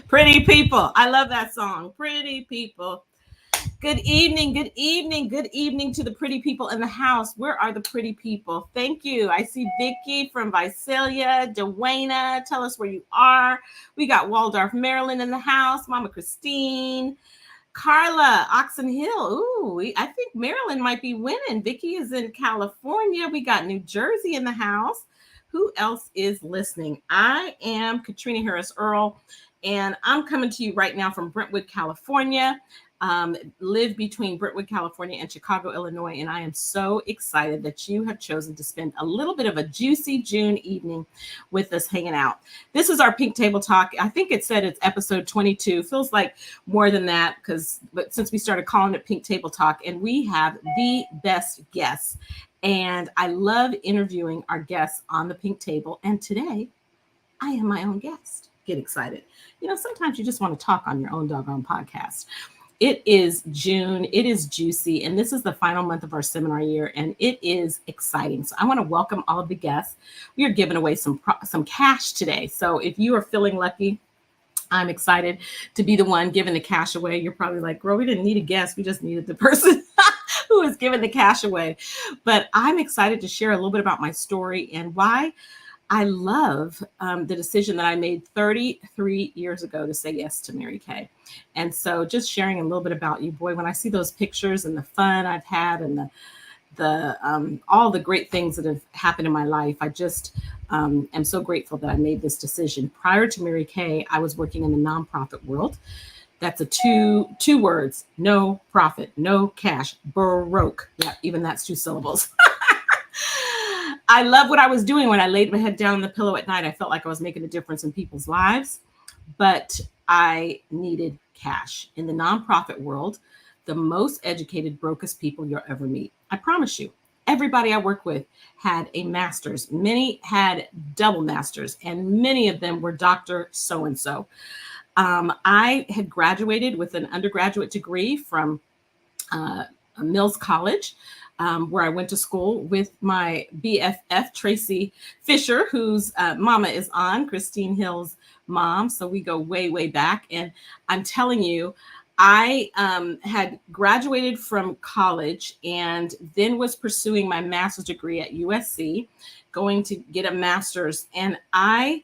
Pretty people. I love that song. Pretty people. Good evening, good evening, good evening to the pretty people in the house. Where are the pretty people? Thank you. I see Vicky from Visalia, Dwayna. Tell us where you are. We got Waldorf, Maryland in the house. Mama Christine. Carla, Oxon Hill. I think Maryland might be winning. Vicky is in California. We got New Jersey in the house. Who else is listening? I am Caterina Harris Earl, and I'm coming to you right now from Brentwood, California. Live between Brentwood, California and Chicago, Illinois. And I am so excited that you have chosen to spend a little bit of a juicy June evening with us hanging out. This is our Pink Table Talk. I think it said it's episode 22. Feels like more than that but since we started calling it Pink Table Talk, and we have the best guests. And I love interviewing our guests on the Pink Table. And today I am my own guest. Get excited. Sometimes you just want to talk on your own doggone podcast. It is June, it is juicy, and this is the final month of our seminar year, and it is exciting. So I want to welcome all of the guests. We are giving away some cash today. So if you are feeling lucky, I'm excited to be the one giving the cash away. You're probably like, girl, we didn't need a guest. We just needed the person who is giving the cash away. But I'm excited to share a little bit about my story and why I love the decision that I made 33 years ago to say yes to Mary Kay. And so just sharing a little bit about you, boy, when I see those pictures and the fun I've had and the all the great things that have happened in my life, I just am so grateful that I made this decision. Prior to Mary Kay, I was working in the nonprofit world. That's a two words, no profit, no cash, broke. Yeah, even that's 2 syllables. I love what I was doing when I laid my head down on the pillow at night. I felt like I was making a difference in people's lives, but I needed cash. In the nonprofit world, the most educated, brokest people you'll ever meet. I promise you, everybody I work with had a master's. Many had double masters, and many of them were Dr. So-and-so. I had graduated with an undergraduate degree from Mills College, where I went to school with my BFF, Tracy Fisher, whose mama is on, Christine Hill's mom. So we go way, way back. And I'm telling you, I had graduated from college and then was pursuing my master's degree at USC, going to get a master's. And I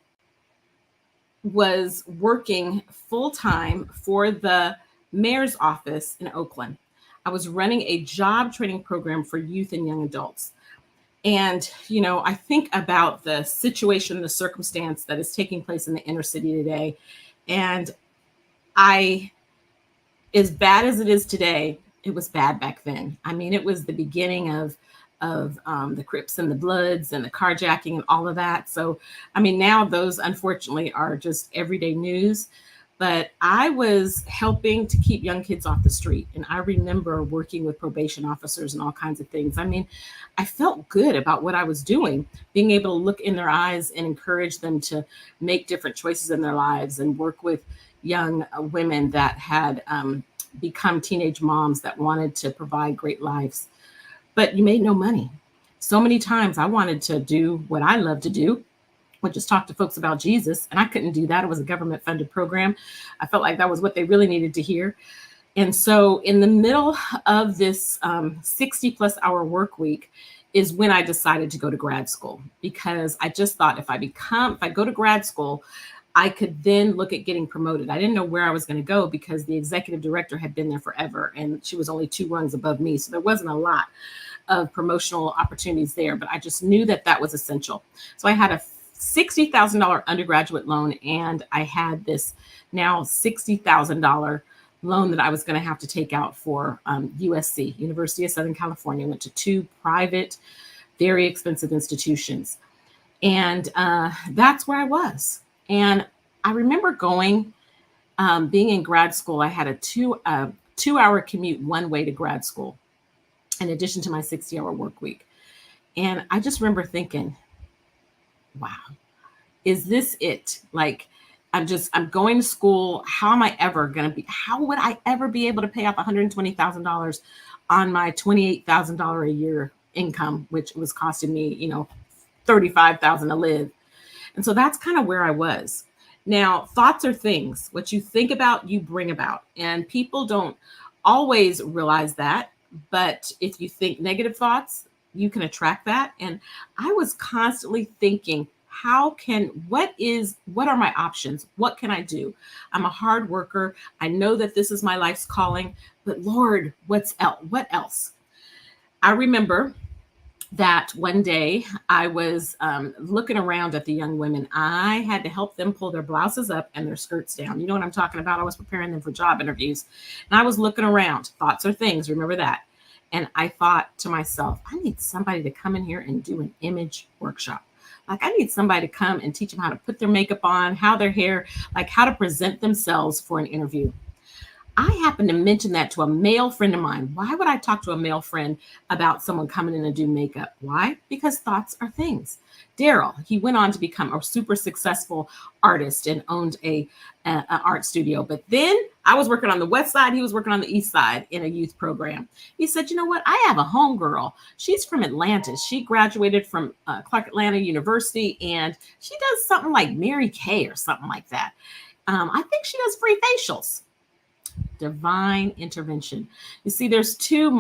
was working full-time for the mayor's office in Oakland. I was running a job training program for youth and young adults. And, I think about the situation, the circumstance that is taking place in the inner city today. And as bad as it is today, it was bad back then. I mean, it was the beginning of the Crips and the Bloods and the carjacking and all of that. So, now those unfortunately are just everyday news. But I was helping to keep young kids off the street. And I remember working with probation officers and all kinds of things. I felt good about what I was doing, being able to look in their eyes and encourage them to make different choices in their lives and work with young women that had become teenage moms that wanted to provide great lives. But you made no money. So many times I wanted to do what I love to do, which is talk to folks about Jesus. And I couldn't do that. It was a government funded program. I felt like that was what they really needed to hear. And so in the middle of this 60 plus hour work week is when I decided to go to grad school, because I just thought if I go to grad school, I could then look at getting promoted. I didn't know where I was going to go because the executive director had been there forever and she was only 2 rungs above me. So there wasn't a lot of promotional opportunities there, but I just knew that was essential. So I had a $60,000 undergraduate loan, and I had this now $60,000 loan that I was going to have to take out for USC, University of Southern California. I went to 2 private, very expensive institutions. And that's where I was. And I remember being in grad school, I had a 2-hour commute one way to grad school, in addition to my 60-hour work week. And I just remember thinking, wow, is this it? Like, I'm going to school. How would I ever be able to pay off $120,000 on my $28,000 a year income, which was costing me, $35,000 to live. And so that's kind of where I was. Now, thoughts are things. What you think about, you bring about. And people don't always realize that. But if you think negative thoughts, you can attract that. And I was constantly thinking, what are my options? What can I do? I'm a hard worker. I know that this is my life's calling, but Lord, what else? I remember that one day I was looking around at the young women. I had to help them pull their blouses up and their skirts down. You know what I'm talking about? I was preparing them for job interviews. And I was looking around. Thoughts are things. Remember that. And I thought to myself, I need somebody to come in here and do an image workshop. Like, I need somebody to come and teach them how to put their makeup on, how their hair, like how to present themselves for an interview. I happened to mention that to a male friend of mine. Why would I talk to a male friend about someone coming in and do makeup? Why? Because thoughts are things. Daryl, he went on to become a super successful artist and owned an art studio. But then I was working on the west side. He was working on the east side in a youth program. He said, you know what? I have a homegirl. She's from Atlanta. She graduated from Clark Atlanta University, and she does something like Mary Kay or something like that. I think she does free facials. Divine intervention. You see, there's two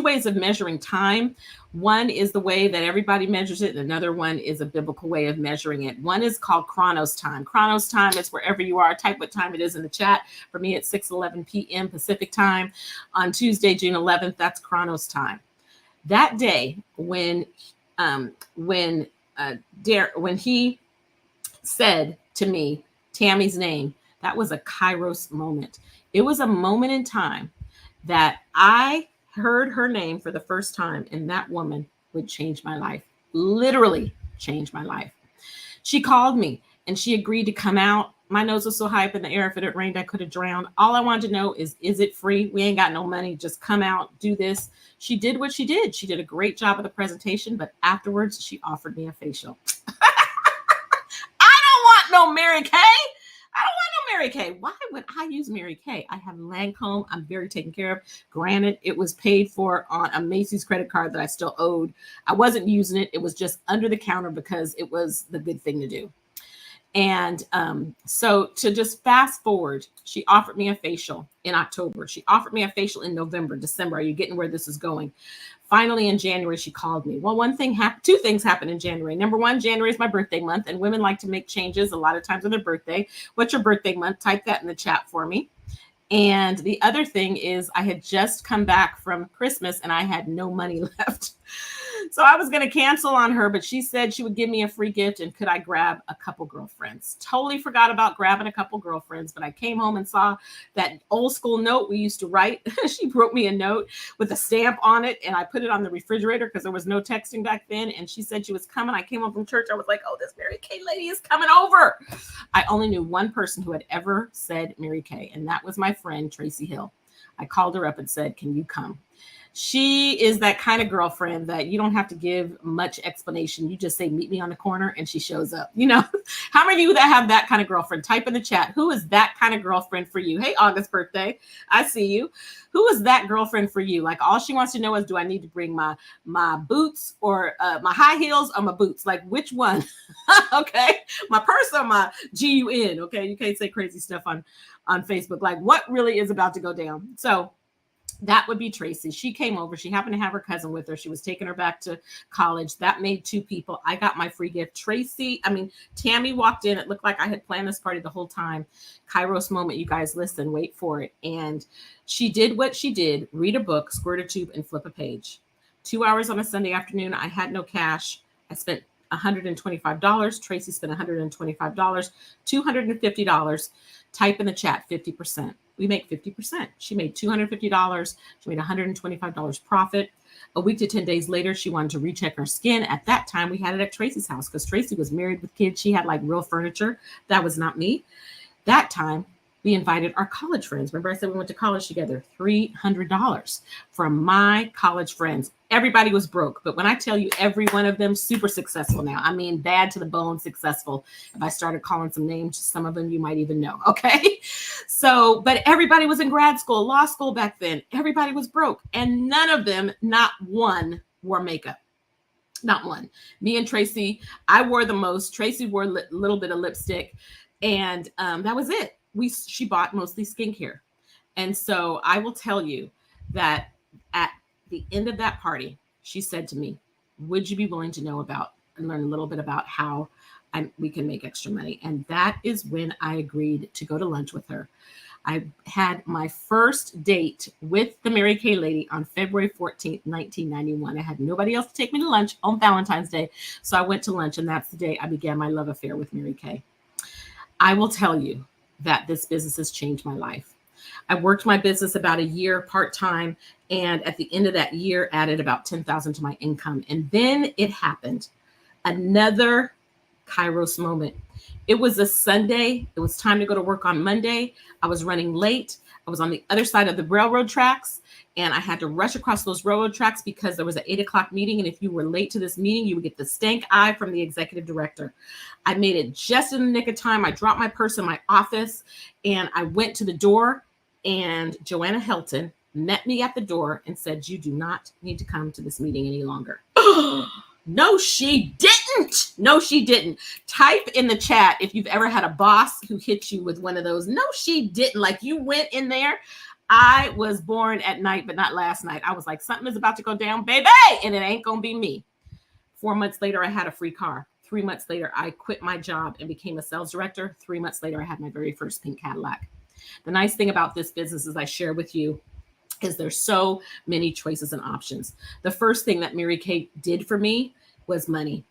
ways of measuring time. One is the way that everybody measures it, and another one is a biblical way of measuring it. One is called Chronos time. Chronos time is wherever you are. Type what time it is in the chat. For me, it's 6:11 p.m. Pacific time on Tuesday, June 11th. That's Chronos time. That day, when he said to me Tammy's name, that was a Kairos moment. It was a moment in time that I heard her name for the first time, and that woman would change my life, literally change my life. She called me and she agreed to come out. My nose was so high up in the air. If it had rained, I could have drowned. All I wanted to know is it free? We ain't got no money. Just come out, do this. She did what she did. She did a great job of the presentation, but afterwards she offered me a facial. I don't want no Mary Kay. I don't want no Mary Kay. Why would I use Mary Kay? I have Lancome. I'm very taken care of. Granted, it was paid for on a Macy's credit card that I still owed. I wasn't using it. It was just under the counter because it was the good thing to do. And so to just fast forward, she offered me a facial in October. She offered me a facial in November, December. Are you getting where this is going? Finally, in January, she called me. Well, two things happened in January. Number one, January is my birthday month, and women like to make changes a lot of times on their birthday. What's your birthday month? Type that in the chat for me. And the other thing is I had just come back from Christmas and I had no money left. So I was going to cancel on her, but she said she would give me a free gift and could I grab a couple girlfriends. Totally forgot about grabbing a couple girlfriends, but I came home and saw that old school note we used to write. She wrote me a note with a stamp on it and I put it on the refrigerator because there was no texting back then. And she said she was coming. I came home from church. I was like, oh, this Mary Kay lady is coming over. I only knew one person who had ever said Mary Kay, and that was my friend, Tracy Hill. I called her up and said, can you come? She is that kind of girlfriend that you don't have to give much explanation. You just say, meet me on the corner, and she shows up. You know, how many of you that have that kind of girlfriend? Type in the chat. Who is that kind of girlfriend for you? Hey, August birthday. I see you. Who is that girlfriend for you? Like, all she wants to know is, do I need to bring my boots or my high heels or my boots? Like, which one? Okay. My purse or my GUN? Okay. You can't say crazy stuff on Facebook. Like, what really is about to go down? So that would be Tracy. She came over. She happened to have her cousin with her. She was taking her back to college. That made two people. I got my free gift. Tammy walked in. It looked like I had planned this party the whole time. Kairos moment, you guys, listen, wait for it. And she did what she did: read a book, squirt a tube, and flip a page. 2 hours on a Sunday afternoon. I had no cash. I spent $125. Tracy spent $125, $250. Type in the chat 50%. We make 50%. She made $250. She made $125 profit. A week to 10 days later, she wanted to recheck her skin. At that time, we had it at Tracy's house because Tracy was married with kids. She had like real furniture. That was not me. That time, we invited our college friends. Remember I said we went to college together? $300 from my college friends. Everybody was broke. But when I tell you every one of them super successful now, I mean bad to the bone successful. If I started calling some names, some of them you might even know. Okay. So, but everybody was in grad school, law school back then. Everybody was broke. And none of them, not one, wore makeup. Not one. Me and Tracy, I wore the most. Tracy wore a little bit of lipstick, and that was it. She bought mostly skincare, and so I will tell you that at the end of that party, she said to me, "Would you be willing to know about and learn a little bit about how we can make extra money?" And that is when I agreed to go to lunch with her. I had my first date with the Mary Kay lady on February 14th, 1991. I had nobody else to take me to lunch on Valentine's Day. So I went to lunch, and that's the day I began my love affair with Mary Kay. I will tell you that this business has changed my life. I worked my business about a year part-time, and at the end of that year added about 10,000 to my income. And then it happened. Another Kairos moment. It was a Sunday. It was time to go to work on Monday. I was running late. I was on the other side of the railroad tracks, and I had to rush across those railroad tracks because there was an 8 o'clock meeting. And if you were late to this meeting, you would get the stank eye from the executive director. I made it just in the nick of time. I dropped my purse in my office, and I went to the door, and Joanna Helton met me at the door and said, "You do not need to come to this meeting any longer." No, she didn't. No, she didn't. Type in the chat if you've ever had a boss who hit you with one of those. No, she didn't. Like, you went in there. I was born at night, but not last night. I was like, something is about to go down, baby, and it ain't going to be me. 4 months later, I had a free car. 3 months later, I quit my job and became a sales director. 3 months later, I had my very first pink Cadillac. The nice thing about this business, as I share with you, is there's so many choices and options. The first thing that Mary Kay did for me was money.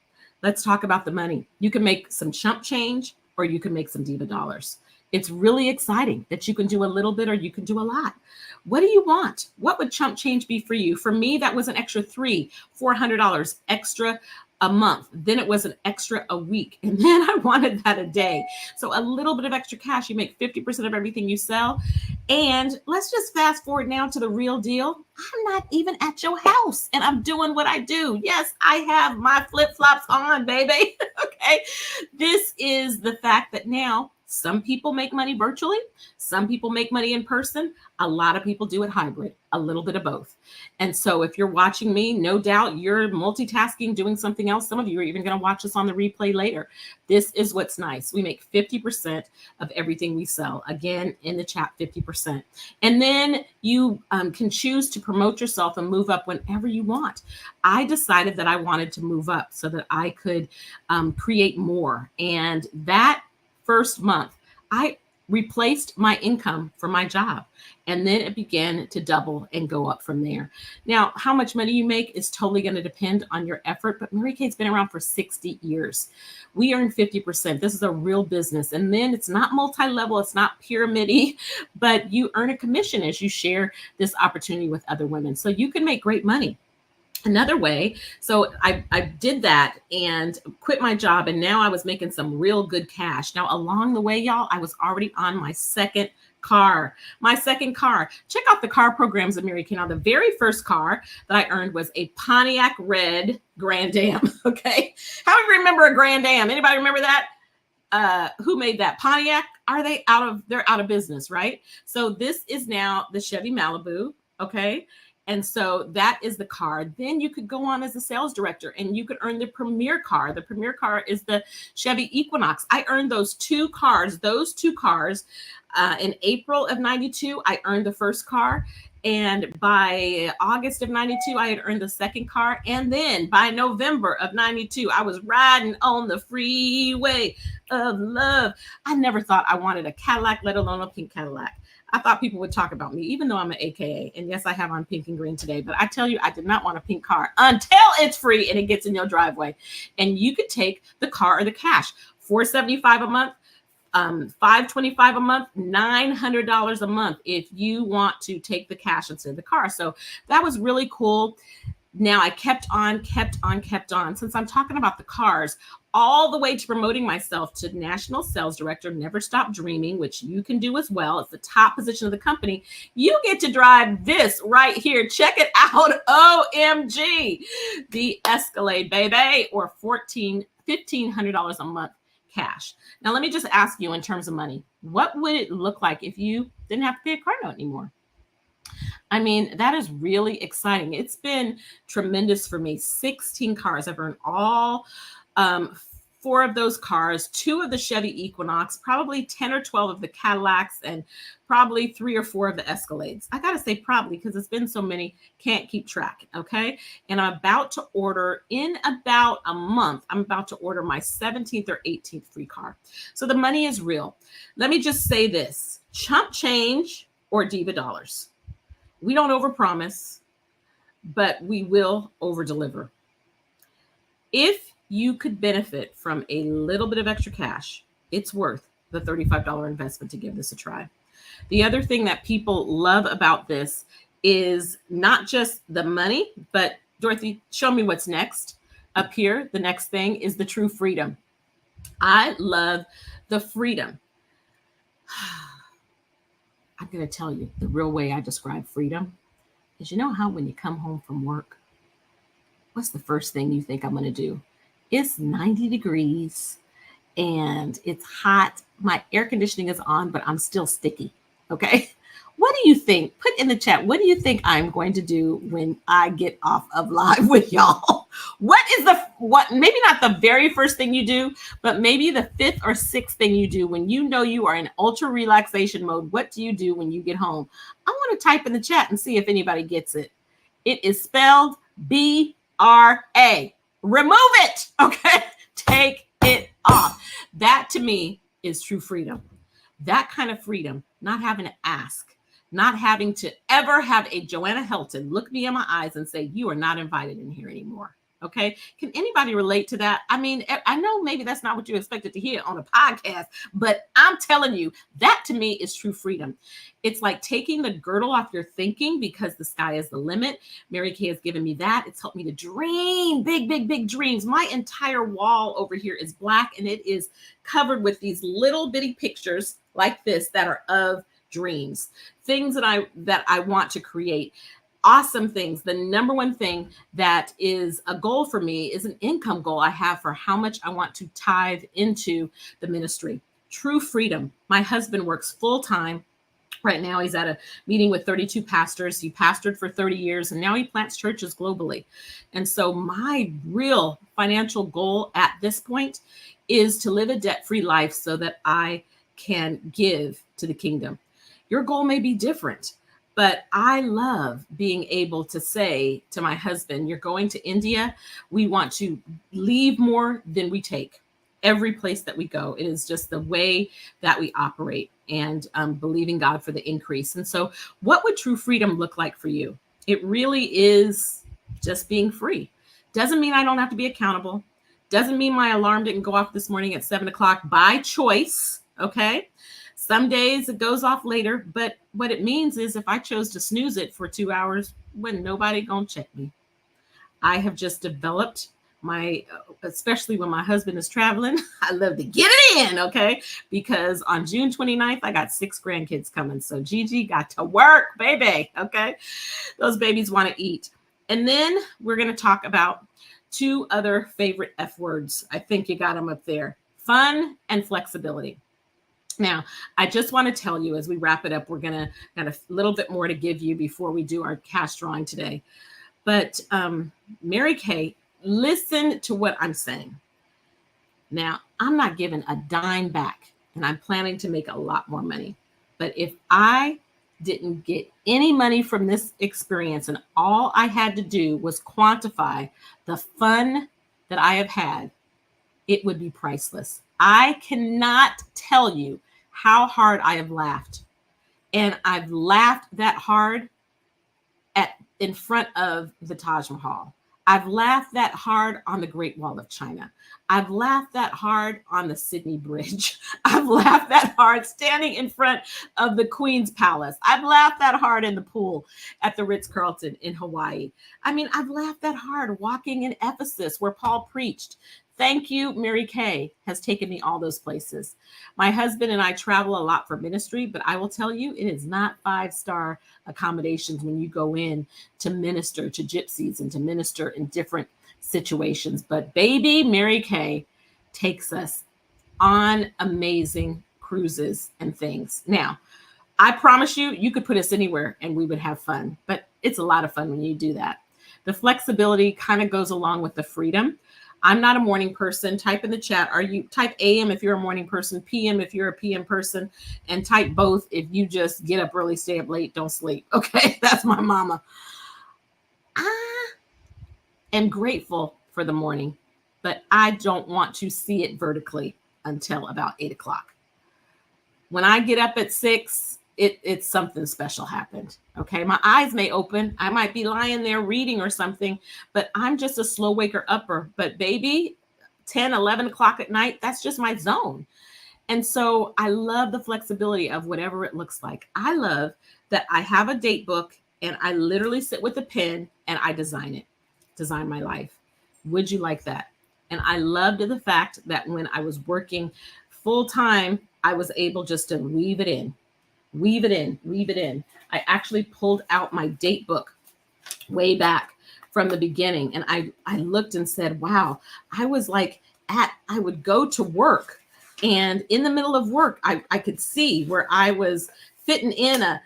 Let's talk about the money. You can make some chump change, or you can make some diva dollars. It's really exciting that you can do a little bit or you can do a lot. What do you want? What would chump change be for you? For me, that was an extra $300-400 extra a month. Then it was an extra a week. And then I wanted that a day. So a little bit of extra cash, you make 50% of everything you sell. And let's just fast forward now to the real deal. I'm not even at your house, and I'm doing what I do. Yes, I have my flip-flops on, baby. Okay. This is the fact that now some people make money virtually. Some people make money in person. A lot of people do it hybrid, a little bit of both. And so if you're watching me, no doubt you're multitasking, doing something else. Some of you are even going to watch this on the replay later. This is what's nice. We make 50% of everything we sell. Again, in the chat, 50%. And then you can choose to promote yourself and move up whenever you want. I decided that I wanted to move up so that I could create more. And that first month, I replaced my income for my job, and then it began to double and go up from there. Now, how much money you make is totally going to depend on your effort, but Mary Kay's been around for 60 years. We earn 50%. This is a real business. And then it's not multi-level, it's not pyramid-y, but you earn a commission as you share this opportunity with other women. So you can make great money. Another way, so I did that and quit my job, and now I was making some real good cash. Now, along the way, y'all, I was already on my second car. Check out the car programs of Mary Kay. Now, the very first car that I earned was a Pontiac red Grand Am. Okay. How do you remember a Grand Am? Anybody remember that? Who made that? Pontiac? They're out of business, right? So this is now the Chevy Malibu. Okay. And so that is the car. Then you could go on as a sales director and you could earn the premier car. The premier car is the Chevy Equinox. I earned those two cars in April of 92. I earned the first car. And by August of 92, I had earned the second car. And then by November of 92, I was riding on the freeway of love. I never thought I wanted a Cadillac, let alone a pink Cadillac. I thought people would talk about me, even though I'm an AKA. And yes, I have on pink and green today, but I tell you, I did not want a pink car until it's free and it gets in your driveway. And you could take the car or the cash, $475 a month, $525 a month, $900 a month if you want to take the cash instead of the car. So that was really cool. Now I kept on. Since I'm talking about the cars, all the way to promoting myself to national sales director, Never Stop Dreaming, which you can do as well. It's the top position of the company. You get to drive this right here. Check it out. OMG. The Escalade, baby, or $1,500 a month cash. Now, let me just ask you in terms of money, what would it look like if you didn't have to pay a car note anymore? I mean, that is really exciting. It's been tremendous for me. 16 cars. I've earned all um, four of those cars, two of the Chevy Equinox, probably 10 or 12 of the Cadillacs, and probably three or four of the Escalades. I got to say probably because it's been so many, can't keep track. Okay. And I'm about to order in about a month, I'm about to order my 17th or 18th free car. So the money is real. Let me just say this: chump change or diva dollars. We don't overpromise, but we will overdeliver. If you could benefit from a little bit of extra cash, it's worth the $35 investment to give this a try. The other thing that people love about this is not just the money, but Dorothy, show me what's next. Up here, the next thing is the true freedom. I love the freedom. I'm going to tell you the real way I describe freedom is, you know how when you come home from work, what's the first thing you think I'm going to do? It's 90 degrees and it's hot. My air conditioning is on, but I'm still sticky. Okay. What do you think? Put in the chat. What do you think I'm going to do when I get off of live with y'all? What, maybe not the very first thing you do, but maybe the fifth or sixth thing you do when you know you are in ultra relaxation mode? What do you do when you get home? I want to type in the chat and see if anybody gets it. It is spelled BRA. Remove it. Okay. Take it off. That to me is true freedom. That kind of freedom, not having to ask, not having to ever have a Joanna Helton look me in my eyes and say, you are not invited in here anymore. Okay. Can anybody relate to that? I mean, I know maybe that's not what you expected to hear on a podcast, but I'm telling you, that to me is true freedom. It's like taking the girdle off your thinking because the sky is the limit. Mary Kay has given me that. It's helped me to dream big, big, big dreams. My entire wall over here is black and it is covered with these little bitty pictures like this that are of dreams, things that I want to create. Awesome things. The number one thing that is a goal for me is an income goal I have for how much I want to tithe into the ministry. True freedom. My husband works full time. Right now, he's at a meeting with 32 pastors. He pastored for 30 years, and now he plants churches globally. And so my real financial goal at this point is to live a debt-free life so that I can give to the kingdom. Your goal may be different, but I love being able to say to my husband, you're going to India. We want to leave more than we take. Every place that we go, it is just the way that we operate, and believing God for the increase. And so what would true freedom look like for you? It really is just being free. Doesn't mean I don't have to be accountable. Doesn't mean my alarm didn't go off this morning at 7:00 by choice. Okay. Some days it goes off later, but what it means is if I chose to snooze it for 2 hours, when nobody gonna check me. I have just developed especially when my husband is traveling, I love to get it in, okay? Because on June 29th, I got 6 grandkids coming. So Gigi got to work, baby, okay? Those babies want to eat. And then we're going to talk about 2 other favorite F words. I think you got them up there. Fun and flexibility. Now, I just want to tell you as we wrap it up, we're going to got a little bit more to give you before we do our cash drawing today. But Mary Kay, listen to what I'm saying. Now, I'm not giving a dime back, and I'm planning to make a lot more money. But if I didn't get any money from this experience and all I had to do was quantify the fun that I have had, it would be priceless. I cannot tell you how hard I have laughed. And I've laughed that hard in front of the Taj Mahal. I've laughed that hard on the Great Wall of China. I've laughed that hard on the Sydney Bridge. I've laughed that hard standing in front of the Queen's Palace. I've laughed that hard in the pool at the Ritz-Carlton in Hawaii. I mean, I've laughed that hard walking in Ephesus where Paul preached. Thank you, Mary Kay has taken me all those places. My husband and I travel a lot for ministry, but I will tell you, it is not 5-star accommodations when you go in to minister to gypsies and to minister in different situations. But baby, Mary Kay takes us on amazing cruises and things. Now, I promise you, you could put us anywhere and we would have fun. But it's a lot of fun when you do that. The flexibility kind of goes along with the freedom. I'm not a morning person. Type in the chat. Type AM if you're a morning person, PM if you're a PM person, and type both if you just get up early, stay up late, don't sleep. Okay, that's my mama. I am grateful for the morning, but I don't want to see it vertically until about 8 o'clock. When I get up at 6, it's something special happened. Okay, my eyes may open. I might be lying there reading or something, but I'm just a slow waker upper. But baby, 10, 11 o'clock at night, that's just my zone. And so I love the flexibility of whatever it looks like. I love that I have a date book and I literally sit with a pen and I design my life. Would you like that? And I loved the fact that when I was working full time, I was able just to weave it in. I actually pulled out my date book way back from the beginning. And I looked and said, wow, I was like I would go to work, and in the middle of work, I could see where I was fitting in a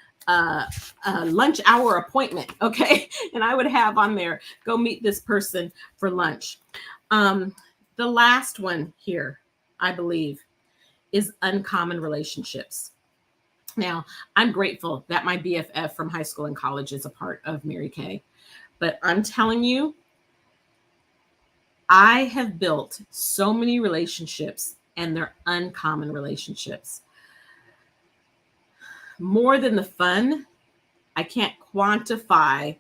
lunch hour appointment. Okay. And I would have on there, go meet this person for lunch. The last one here, I believe, is uncommon relationships. Now, I'm grateful that my BFF from high school and college is a part of Mary Kay. But I'm telling you, I have built so many relationships, and they're uncommon relationships. More than the fun, I can't quantify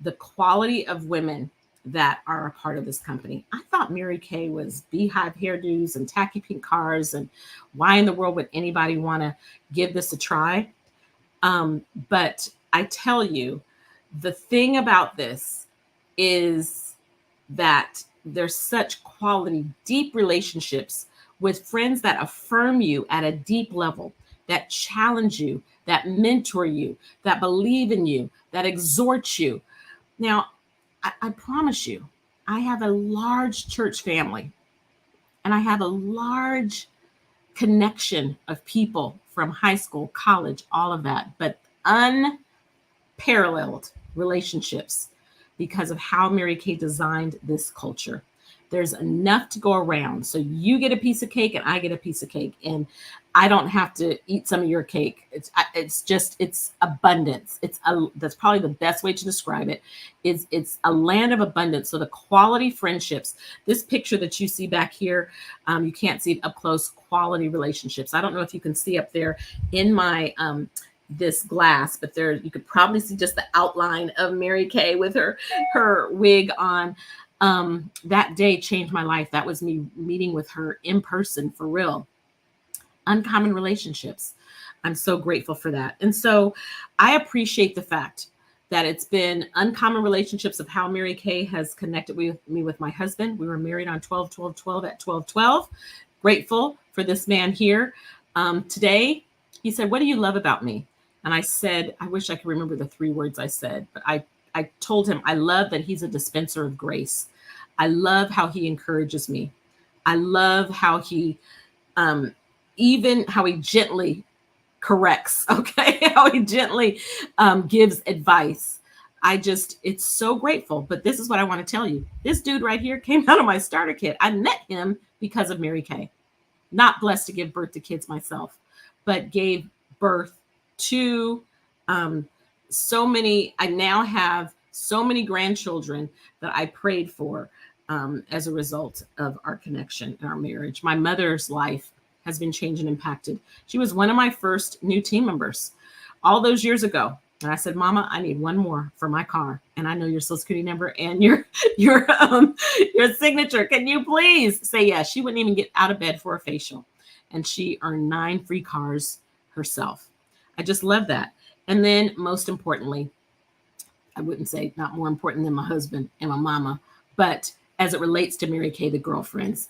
the quality of women that are a part of this company. I thought Mary Kay was beehive hairdos and tacky pink cars, and why in the world would anybody want to give this a try? But I tell you, the thing about this is that there's such quality, deep relationships with friends that affirm you at a deep level, that challenge you, that mentor you, that believe in you, that exhort you. Now, I promise you, I have a large church family, and I have a large connection of people from high school, college, all of that, but unparalleled relationships because of how Mary Kay designed this culture. There's enough to go around. So you get a piece of cake and I get a piece of cake, and I don't have to eat some of your cake. It's abundance. That's probably the best way to describe it. It's a land of abundance. So the quality friendships, this picture that you see back here, you can't see it up close, quality relationships. I don't know if you can see up there in my, this glass, but there, you could probably see just the outline of Mary Kay with her wig on. That day changed my life. That was me meeting with her in person for real. Uncommon relationships. I'm so grateful for that. And so I appreciate the fact that it's been uncommon relationships of how Mary Kay has connected me with my husband. We were married on 12/12/12 at 12/12. Grateful for this man here. Today, he said, "What do you love about me?" And I said, I wish I could remember the 3 words I said, but I told him, I love that he's a dispenser of grace. I love how he encourages me. I love how he, even how he gently corrects, okay? How he gently gives advice. It's so grateful. But this is what I want to tell you. This dude right here came out of my starter kit. I met him because of Mary Kay. Not blessed to give birth to kids myself, but gave birth to so many. I now have so many grandchildren that I prayed for as a result of our connection and our marriage. My mother's life has been changed and impacted. She was one of my first new team members all those years ago. And I said, "Mama, I need one more for my car. And I know your Social Security number and your signature. Can you please say yes?" She wouldn't even get out of bed for a facial. And she earned 9 free cars herself. I just love that. And then most importantly, I wouldn't say not more important than my husband and my mama, but as it relates to Mary Kay, the girlfriends,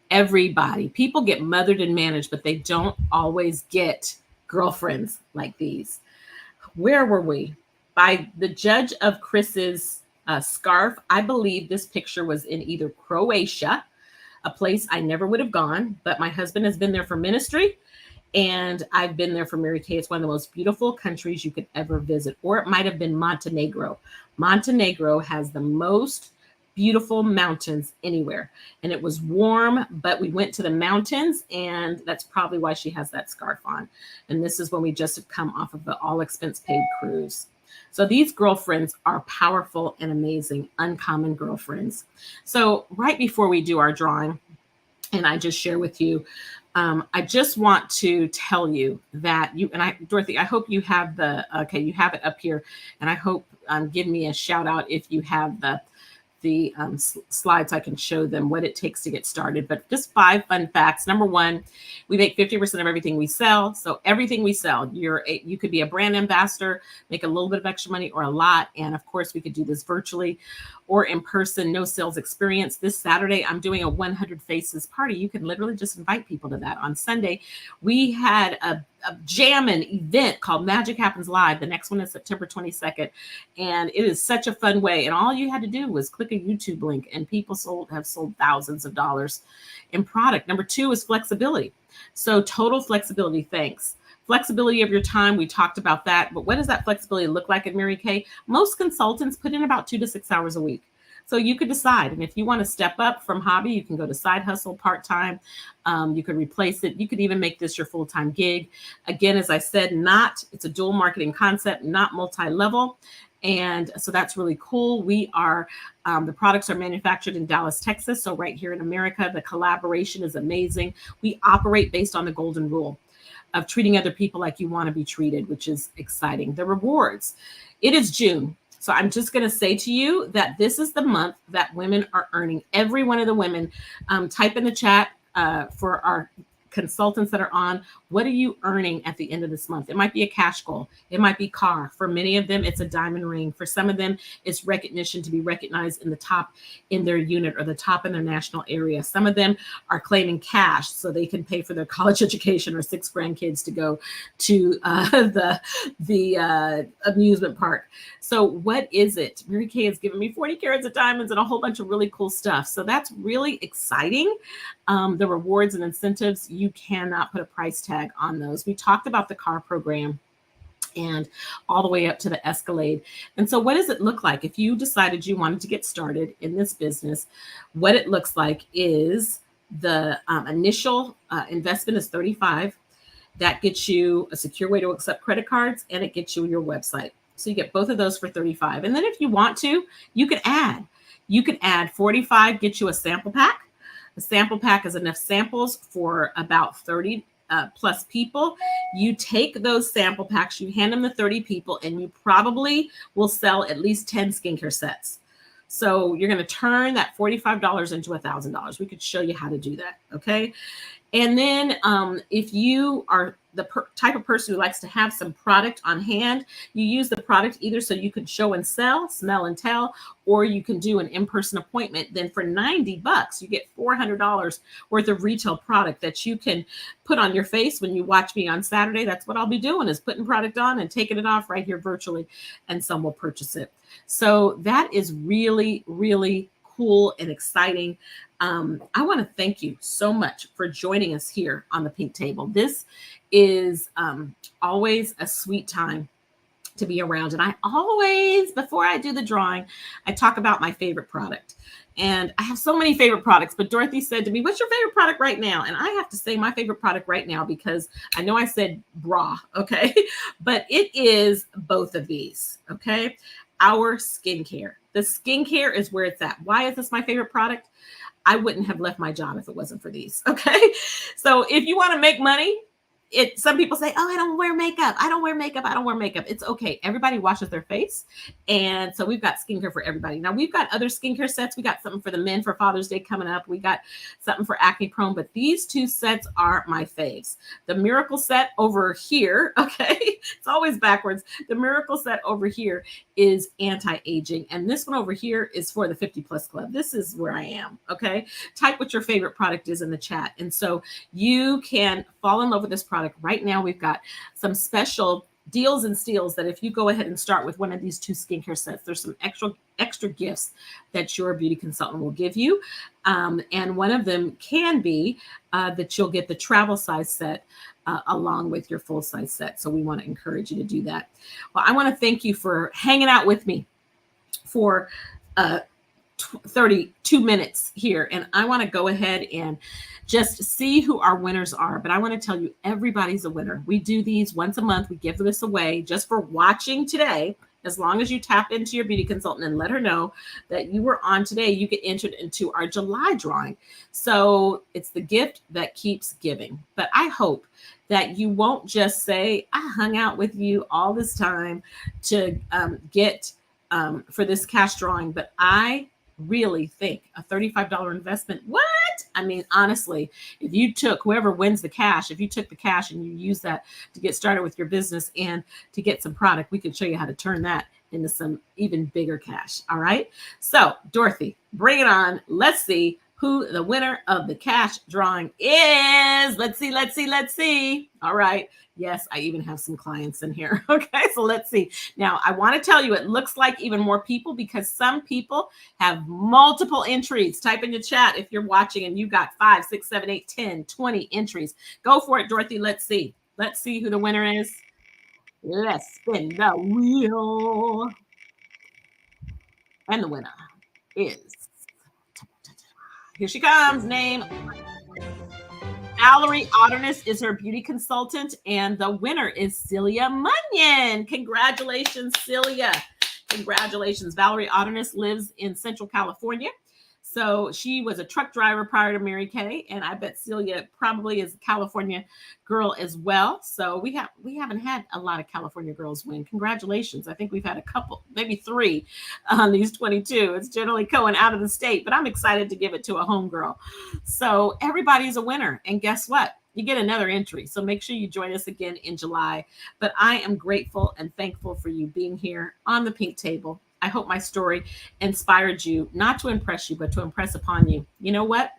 everybody, people get mothered and managed, but they don't always get girlfriends like these. Where were we? By the judge of Chris's scarf, I believe this picture was in either Croatia, a place I never would have gone, but my husband has been there for ministry. And I've been there for Mary Kay. It's one of the most beautiful countries you could ever visit. Or it might have been Montenegro. Montenegro has the most beautiful mountains anywhere. And it was warm, but we went to the mountains, and that's probably why she has that scarf on. And this is when we just have come off of the all expense paid cruise. So these girlfriends are powerful and amazing, uncommon girlfriends. So right before we do our drawing, and I just share with you, I just want to tell you that Dorothy, I hope you have you have it up here, and I hope give me a shout out if you have the slides. I can show them what it takes to get started. But just 5 fun facts. Number one, we make 50% of everything we sell. So everything we sell, you could be a brand ambassador, make a little bit of extra money or a lot. And of course, we could do this virtually or in person, no sales experience. This Saturday, I'm doing a 100 Faces party. You can literally just invite people to that. On Sunday, we had a jamming event called Magic Happens Live. The next one is September 22nd. And it is such a fun way. And all you had to do was click a YouTube link, and people have sold thousands of dollars in product. Number two is flexibility. So total flexibility. Thanks. Flexibility of your time. We talked about that. But what does that flexibility look like at Mary Kay? Most consultants put in about 2 to 6 hours a week. So you could decide. And if you want to step up from hobby, you can go to side hustle, part-time. You could replace it. You could even make this your full-time gig. Again, as I said, it's a dual marketing concept, not multi-level. And so that's really cool. The products are manufactured in Dallas, Texas. So right here in America, the collaboration is amazing. We operate based on the golden rule of treating other people like you want to be treated, which is exciting. The rewards. It is June. So I'm just going to say to you that this is the month that women are earning. Every one of the women, type in the chat for our consultants that are on, what are you earning at the end of this month? It might be a cash goal. It might be car. For many of them, it's a diamond ring. For some of them, it's recognition, to be recognized in the top in their unit or the top in their national area. Some of them are claiming cash so they can pay for their college education or 6 grandkids to go to the amusement park. So what is it? Mary Kay has given me 40 carats of diamonds and a whole bunch of really cool stuff. So that's really exciting. The rewards and incentives, you cannot put a price tag on those. We talked about the car program and all the way up to the Escalade. And so what does it look like if you decided you wanted to get started in this business? What it looks like is the initial investment is $35. That gets you a secure way to accept credit cards, and it gets you your website. So you get both of those for $35. And then if you want to, you can add. You can add $45, get you a sample pack. The sample pack is enough samples for about 30 plus people. You take those sample packs, you hand them to 30 people, and you probably will sell at least 10 skincare sets. So you're going to turn that $45 into $1,000. We could show you how to do that. Okay. And then if you are the type of person who likes to have some product on hand, you use the product either so you can show and sell, smell and tell, or you can do an in-person appointment. Then for $90, you get $400 worth of retail product that you can put on your face when you watch me on Saturday. That's what I'll be doing, is putting product on and taking it off right here virtually, and some will purchase it. So that is really, really cool and exciting. I want to thank you so much for joining us here on the Pink Table. This is always a sweet time to be around. And I always, before I do the drawing, I talk about my favorite product. And I have so many favorite products, but Dorothy said to me, what's your favorite product right now? And I have to say my favorite product right now, because I know I said bra, okay? But it is both of these, okay? Our skincare. The skincare is where it's at. Why is this my favorite product? I wouldn't have left my job if it wasn't for these. Okay. So if you want to make money, some people say, oh, I don't wear makeup. I don't wear makeup. I don't wear makeup. It's okay. Everybody washes their face. And so we've got skincare for everybody. Now we've got other skincare sets. We got something for the men for Father's Day coming up. We got something for acne prone, but these 2 sets are my faves. The Miracle set over here. Okay. It's always backwards. The Miracle set over here is anti-aging. And this one over here is for the 50 plus club. This is where I am. Okay. Type what your favorite product is in the chat. And so you can fall in love with this product. Right now, we've got some special deals and steals that if you go ahead and start with one of these 2 skincare sets, there's some extra gifts that your beauty consultant will give you. And one of them can be that you'll get the travel size set along with your full size set. So we want to encourage you to do that. Well, I want to thank you for hanging out with me for 32 minutes here. And I want to go ahead and just see who our winners are. But I want to tell you, everybody's a winner. We do these once a month. We give this away just for watching today. As long as you tap into your beauty consultant and let her know that you were on today, you get entered into our July drawing. So it's the gift that keeps giving. But I hope that you won't just say, I hung out with you all this time to get for this cash drawing, but I really think a $35 investment. What? I mean, honestly, if you took whoever wins the cash, if you took the cash and you use that to get started with your business and to get some product, we can show you how to turn that into some even bigger cash. All right. So, Dorothy, bring it on. Let's see who the winner of the cash drawing is. Let's see. All right. Yes, I even have some clients in here. Okay, so let's see. Now, I want to tell you, it looks like even more people because some people have multiple entries. Type in the chat if you're watching and you got 5, 6, 7, 8, 10, 20 entries. Go for it, Dorothy. Let's see. Let's see who the winner is. Let's spin the wheel. And the winner is, here she comes, name. Valerie Otterness is her beauty consultant, and the winner is Celia Munyon. Congratulations, Celia. Congratulations. Valerie Otterness lives in Central California. So she was a truck driver prior to Mary Kay, and I bet Celia probably is a California girl as well. So we haven't had a lot of California girls win. Congratulations. I think we've had a couple, maybe 3 on these 22. It's generally going out of the state, but I'm excited to give it to a home girl. So everybody's a winner. And guess what? You get another entry. So make sure you join us again in July. But I am grateful and thankful for you being here on the pink table. I hope my story inspired you, not to impress you, but to impress upon you. You know what?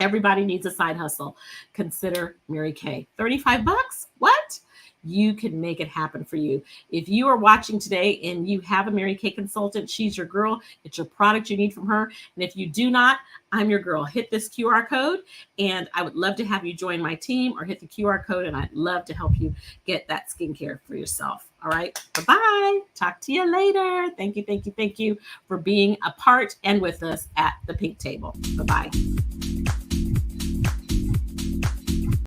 Everybody needs a side hustle. Consider Mary Kay. $35? What? You can make it happen for you. If you are watching today and you have a Mary Kay consultant, she's your girl. It's your product you need from her. And if you do not, I'm your girl. Hit this QR code and I would love to have you join my team, or hit the QR code and I'd love to help you get that skincare for yourself. All right. Bye-bye. Talk to you later. Thank you for being a part and with us at the pink table. Bye-bye.